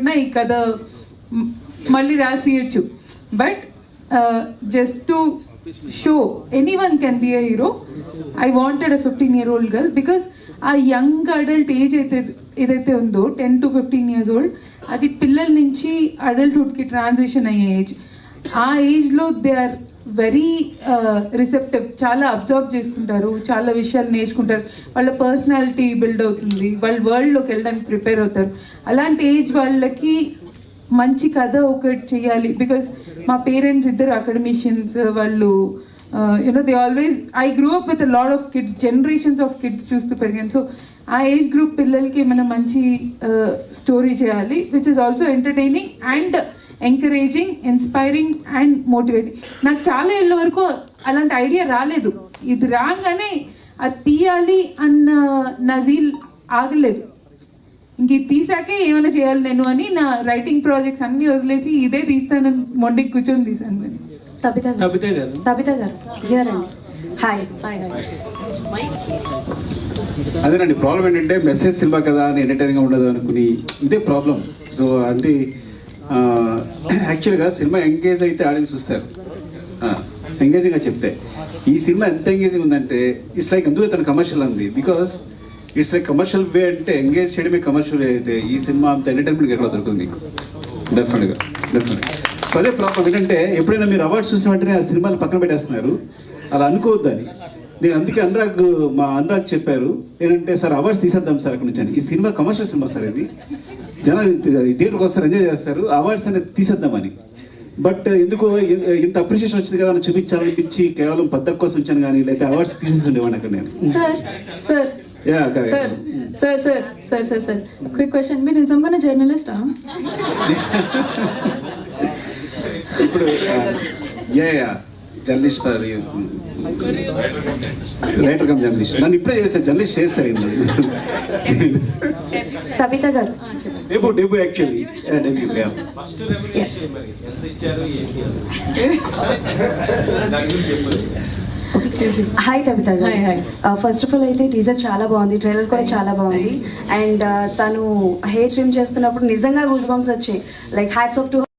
పెట్టినా ఈ కథ మళ్ళీ రాసి తీయచ్చు. But just to show anyone can be a hero, I wanted a 15-year-old girl. Because ఆ యంగ్ అడల్ట్ ఏజ్ ఏదైతే ఉందో 10 to 15 years old, అది పిల్లల నుంచి అడల్ట్హుడ్కి ట్రాన్సిషన్ అయ్యే ఏజ్. ఆ ఏజ్లో దే ఆర్ వెరీ రిసెప్టివ్, చాలా అబ్జర్వ్ చేసుకుంటారు, చాలా విషయాలు నేర్చుకుంటారు, వాళ్ళ పర్సనాలిటీ బిల్డ్ అవుతుంది, వాళ్ళ వరల్డ్లోకి వెళ్ళడానికి ప్రిపేర్ అవుతారు. అలాంటి ఏజ్ వాళ్ళకి మంచి కథ ఒకటి చేయాలి. బికాస్ మా పేరెంట్స్ ఇద్దరు అకాడమిషియన్స్, వాళ్ళు they always, I grew up with a lot of kids, generations of kids చూస్తూ పెరిగాను. సో ఆ ఏజ్ గ్రూప్ పిల్లలకి ఏమైనా మంచి స్టోరీ చేయాలి, which is also entertaining and encouraging, inspiring and motivating. నాకు చాలా ఏళ్ళ వరకు అలాంటి ఐడియా రాలేదు. ఇది రాగానే అది తీయాలి అన్న నజీల్ ఆగలేదు. ఇంక ఇది తీసాకే ఏమైనా చేయాలి నేను అని నా రైటింగ్ ప్రాజెక్ట్స్ అన్నీ వదిలేసి ఇదే తీస్తానని మొండికి కూర్చొని తీసాను నేను. తబిత గారు హియర్ అండి. హాయ్. అదేనండి ప్రాబ్లం ఏంటంటే మెసేజ్ సినిమా కదా అని ఎంటర్టైనింగ్గా ఉండదు అనుకుని ఇదే ప్రాబ్లం. సో అంటే యాక్చువల్గా సినిమా ఎంగేజ్ అయితే ఆడియన్స్ చూస్తారు, ఎంగేజింగ్గా చెప్తే. ఈ సినిమా ఎంత ఎంగేజింగ్ ఉందంటే ఇట్స్ లైక్ ఎందుకు తన కమర్షియల్ ఉంది, బికాస్ ఇట్స్ లైక్ కమర్షియల్ వే. అంటే ఎంగేజ్ చేయడమే కమర్షియల్ అయితే ఈ సినిమా అంత ఎంటర్టైన్మెంట్ ఎక్కడ దొరుకుతుంది మీకు, డెఫినెట్గా. సో అదే ప్రాబ్లం ఏంటంటే ఎప్పుడైనా మీరు అవార్డ్స్ చూసిన వెంటనే ఆ సినిమాలు పక్కన పెట్టేస్తున్నారు, అలా అనుకోవద్దని. నేను అందుకే మా అనురాగ్ చెప్పారు ఏంటంటే, సార్ అవార్డ్స్ తీసేద్దాం సార్ అక్కడ నుంచి అని. ఈ సినిమా కమర్షియల్ సినిమా సార్, ఇది జనాలు థియేటర్కి వస్తారు, ఎంజాయ్ చేస్తారు, అవార్డ్స్ అనేది తీసేద్దామని. బట్ ఎందుకో ఇంత అప్రిషియేషన్ వచ్చింది కదా అని చూపించాలనిపించి కేవలం పద్ధతి కోసం ఉంచాను, కానీ లేకపోతే అవార్డ్స్ తీసేసి ఉండేవాడిని అక్కడ నేను. సార్ క్విక్ క్వశ్చన్, మీరు నిజంగానే జర్నలిస్టా? ఇప్పుడు జర్నలిస్ట్ రైటర్ కమ్ జర్నలిస్ట్, నన్ను ఇప్పుడే చేశాను, జర్నలిస్ట్ చేస్తాను. తబిత గారు డెబ్యూ యాక్చువల్లీ హాయ్ తబిత గారు. ఫస్ట్ ఆఫ్ ఆల్ అయితే టీజర్ చాలా బాగుంది, ట్రైలర్ కూడా చాలా బాగుంది. అండ్ తను హెయిర్ ట్రిమ్ చేస్తున్నప్పుడు నిజంగా గూస్ బంప్స్ వచ్చాయి. Like hats off to